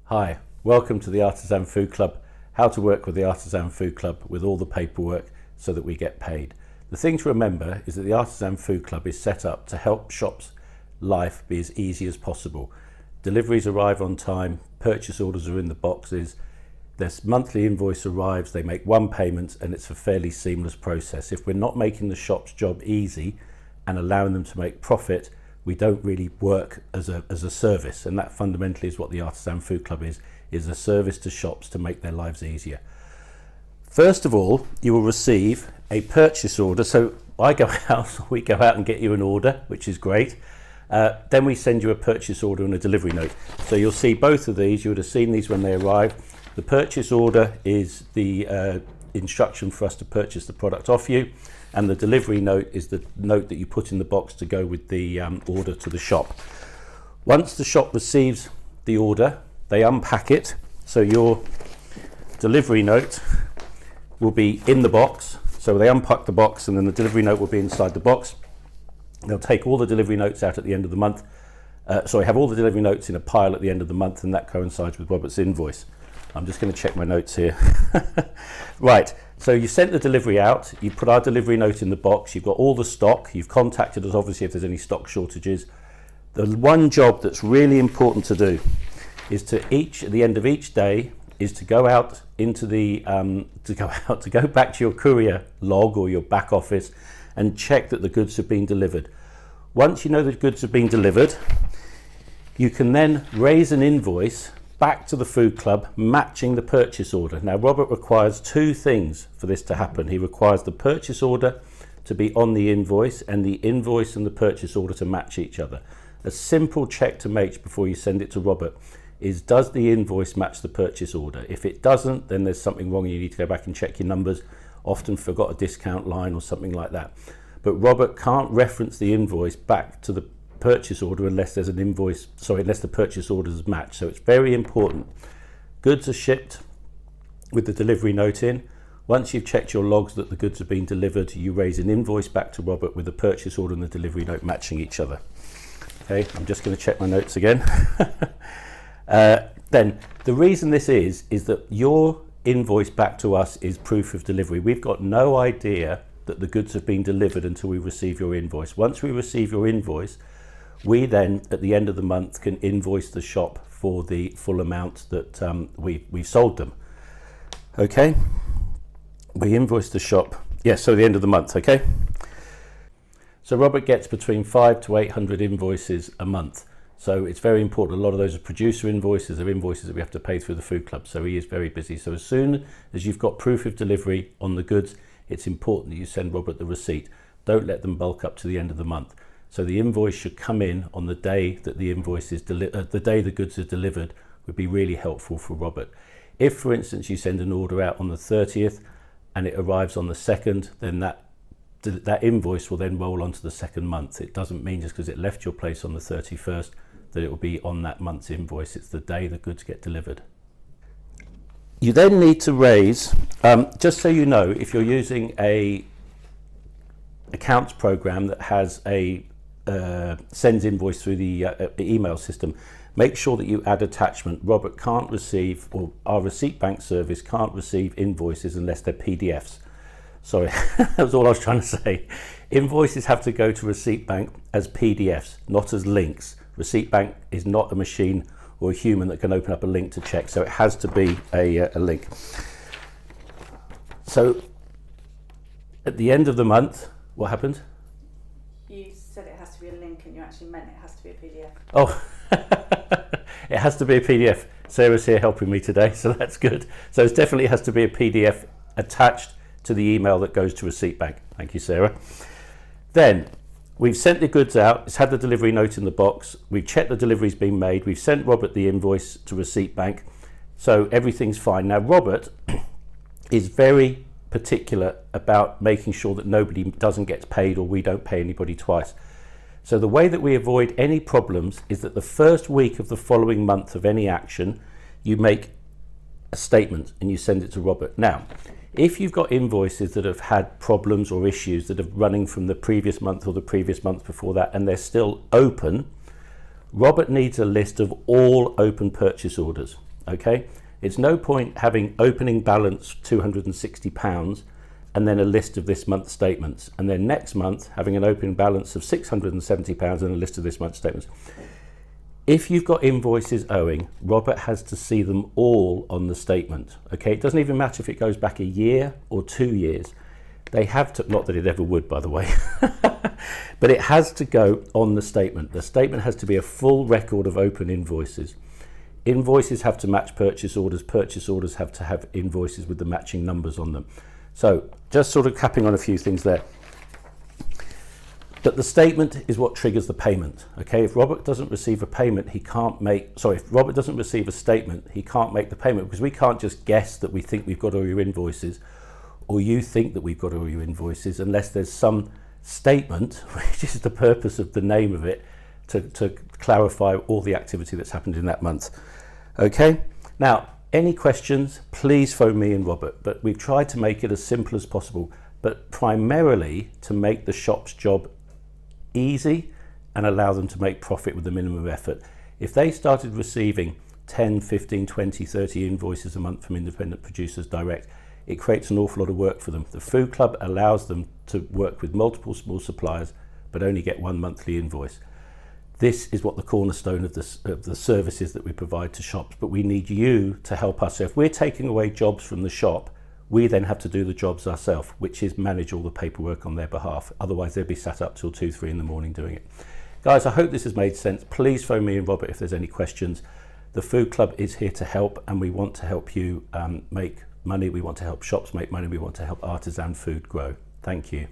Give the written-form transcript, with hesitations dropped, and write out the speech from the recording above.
Hi, welcome to the Artisan Food Club. How to work with the Artisan Food Club with all the paperwork so that we get paid. The thing to remember is that the Artisan Food Club is set up to help shops' life be as easy as possible. Deliveries arrive on time, purchase orders are in the boxes, their monthly invoice arrives, they make one payment, and it's a fairly seamless process. If we're not making the shop's job easy and allowing them to make profit, we don't really work as a service, and that fundamentally is what the Artisan Food Club is a service to shops to make their lives easier. First of all, you will receive a purchase order. So we go out and get you an order, which is great. Then we send you a purchase order and a delivery note. So you'll see both of these. You would have seen these when they arrive. The purchase order is the instruction for us to purchase the product off you, and the delivery note is the note that you put in the box to go with the order to the shop. Once the shop receives the order, they unpack it, so your delivery note will be in the box. So they unpack the box and then the delivery note will be inside the box. They'll take all the delivery notes out at the end of the month. Have all the delivery notes in a pile at the end of the month, and that coincides with Robert's invoice. I'm just going to check my notes here. Right, so you sent the delivery out, you put our delivery note in the box, you've got all the stock, you've contacted us obviously if there's any stock shortages. The one job that's really important to do is at the end of each day is to go out into the to go back to your courier log or your back office and check that the goods have been delivered. Once you know the goods have been delivered, you can then raise an invoice back to the food club matching the purchase order. Now Robert requires two things for this to happen. He requires the purchase order to be on the invoice and the invoice and the purchase order to match each other. A simple check to make before you send it to Robert is, does the invoice match the purchase order? If it doesn't, then there's something wrong. You need to go back and check your numbers. Often forgot a discount line or something like that. But Robert can't reference the invoice back to the purchase order unless there's unless the purchase order is matched. So it's very important. Goods are shipped with the delivery note in. Once you've checked your logs that the goods have been delivered, you raise an invoice back to Robert with the purchase order and the delivery note matching each other. Okay, I'm just going to check my notes again. Then the reason this is that your invoice back to us is proof of delivery. We've got no idea that the goods have been delivered until we receive your invoice. Once we receive your invoice, we then, at the end of the month, can invoice the shop for the full amount that we've sold them. Okay? We invoice the shop, so the end of the month, okay? So Robert gets between 500 to 800 invoices a month. So it's very important. A lot of those are producer invoices, or invoices that we have to pay through the food club. So he is very busy. So as soon as you've got proof of delivery on the goods, it's important that you send Robert the receipt. Don't let them bulk up to the end of the month. So the invoice should come in on the day that the invoice is the day the goods are delivered would be really helpful for Robert. If, for instance, you send an order out on the 30th and it arrives on the 2nd, then that invoice will then roll onto the second month. It doesn't mean just because it left your place on the 31st that it will be on that month's invoice. It's the day the goods get delivered. You then need to raise, just so you know, if you're using a accounts program that has sends invoice through the email system, make sure that you add attachment. Robert can't receive, or our receipt bank service can't receive invoices unless they're PDFs. Sorry, that was all I was trying to say. Invoices have to go to receipt bank as PDFs, not as links. Receipt bank is not a machine or a human that can open up a link to check, so it has to be a link. So at the end of the month, what happened? You said it has to be a link and you actually meant it has to be a PDF. Oh, it has to be a PDF. Sarah's here helping me today, so that's good. So it definitely has to be a PDF attached to the email that goes to receipt bank. Thank you, Sarah. Then we've sent the goods out. It's had the delivery note in the box. We've checked the delivery's been made. We've sent Robert the invoice to receipt bank. So everything's fine. Now, Robert is very particular about making sure that nobody doesn't get paid or we don't pay anybody twice. So the way that we avoid any problems is that the first week of the following month of any action, you make a statement and you send it to Robert. Now, if you've got invoices that have had problems or issues that are running from the previous month or the previous month before that and they're still open, Robert needs a list of all open purchase orders. okay? It's no point having opening balance £260 and then a list of this month's statements, and then next month having an opening balance of £670 and a list of this month's statements. If you've got invoices owing, Robert has to see them all on the statement, okay? It doesn't even matter if it goes back a year or 2 years. They have to, not that it ever would, by the way, but it has to go on the statement. The statement has to be a full record of open invoices. Invoices have to match purchase orders have to have invoices with the matching numbers on them. So just sort of capping on a few things there. But the statement is what triggers the payment, okay? If Robert doesn't receive a payment, if Robert doesn't receive a statement, he can't make the payment, because we can't just guess that we think we've got all your invoices, or you think that we've got all your invoices, unless there's some statement, which is the purpose of the name of it, to clarify all the activity that's happened in that month. Okay, now any questions, please phone me and Robert, but we've tried to make it as simple as possible, but primarily to make the shop's job easy and allow them to make profit with the minimum effort. If they started receiving 10, 15, 20, 30 invoices a month from independent producers direct, it creates an awful lot of work for them. The Food Club allows them to work with multiple small suppliers but only get one monthly invoice. This is what the cornerstone of the services that we provide to shops, but we need you to help us. So if we're taking away jobs from the shop, we then have to do the jobs ourselves, which is manage all the paperwork on their behalf. Otherwise they'll be sat up till 2, 3 in the morning doing it. Guys, I hope this has made sense. Please phone me and Robert if there's any questions. The Food Club is here to help, and we want to help you make money. We want to help shops make money. We want to help artisan food grow. Thank you.